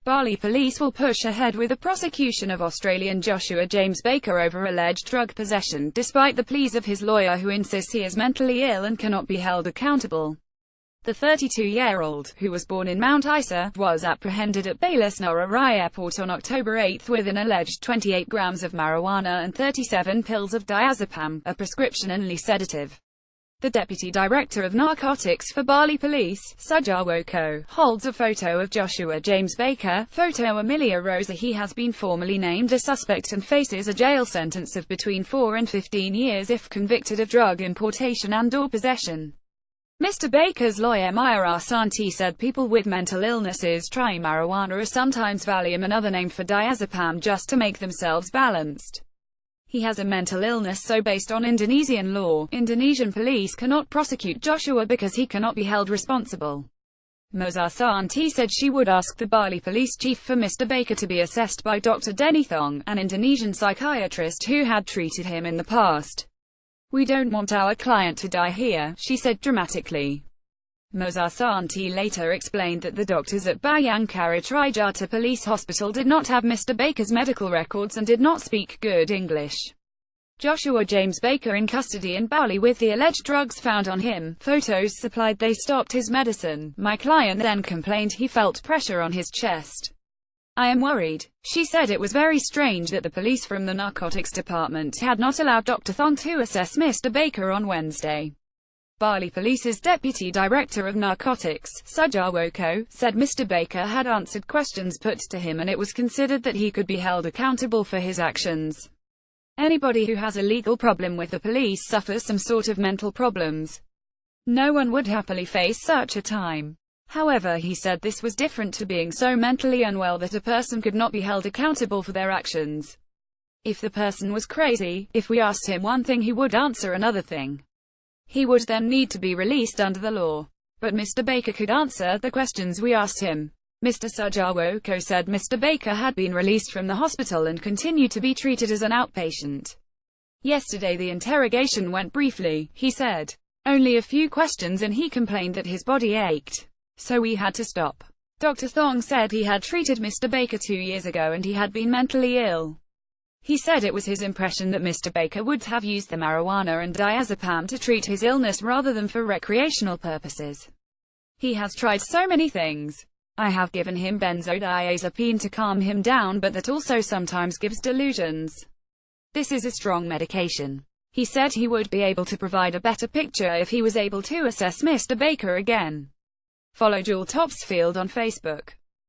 Bali police will push ahead with the prosecution of Australian Joshua James Baker over alleged drug possession, despite the pleas of his lawyer who insists he is mentally ill and cannot be held accountable. The 32-year-old, who was born in Mount Isa, was apprehended at Bali's Ngurah airport on October 8 with an alleged 28 grams of marijuana and 37 pills of diazepam, a prescription-only sedative. The Deputy Director of Narcotics for Bali Police, Sujarwoko, holds a photo of Joshua James Baker. Photo Amelia Rosa. He has been formally named a suspect and faces a jail sentence of between 4 and 15 years if convicted of drug importation and/or possession. Mr. Baker's lawyer Maya Santi said people with mental illnesses try marijuana or sometimes Valium, another name for diazepam, just to make themselves balanced. He has a mental illness, so based on Indonesian law, Indonesian police cannot prosecute Joshua because he cannot be held responsible. Moza Santi said she would ask the Bali police chief for Mr. Baker to be assessed by Dr. Denny Thong, an Indonesian psychiatrist who had treated him in the past. "We don't want our client to die here," she said dramatically. Moza Santi later explained that the doctors at Bayangkara Trijatha Police Hospital did not have Mr. Baker's medical records and did not speak good English. Joshua James Baker in custody in Bali with the alleged drugs found on him. Photos supplied. They stopped his medicine. My client then complained he felt pressure on his chest. "I am worried." She said it was very strange that the police from the narcotics department had not allowed Dr. Thong to assess Mr. Baker on Wednesday. Bali Police's Deputy Director of Narcotics, Sujarwoko, said Mr. Baker had answered questions put to him and it was considered that he could be held accountable for his actions. Anybody who has a legal problem with the police suffers some sort of mental problems. No one would happily face such a time. However, he said this was different to being so mentally unwell that a person could not be held accountable for their actions. If the person was crazy, if we asked him one thing he would answer another thing. He would then need to be released under the law. But Mr. Baker could answer the questions we asked him. Mr. Sujarwoko said Mr. Baker had been released from the hospital and continued to be treated as an outpatient. Yesterday the interrogation went briefly, he said. Only a few questions and he complained that his body ached. So we had to stop. Dr. Thong said he had treated Mr. Baker 2 years ago and he had been mentally ill. He said it was his impression that Mr. Baker would have used the marijuana and diazepam to treat his illness rather than for recreational purposes. He has tried so many things. I have given him benzodiazepine to calm him down, but that also sometimes gives delusions. This is a strong medication. He said he would be able to provide a better picture if he was able to assess Mr. Baker again. Follow Jewel Topsfield on Facebook.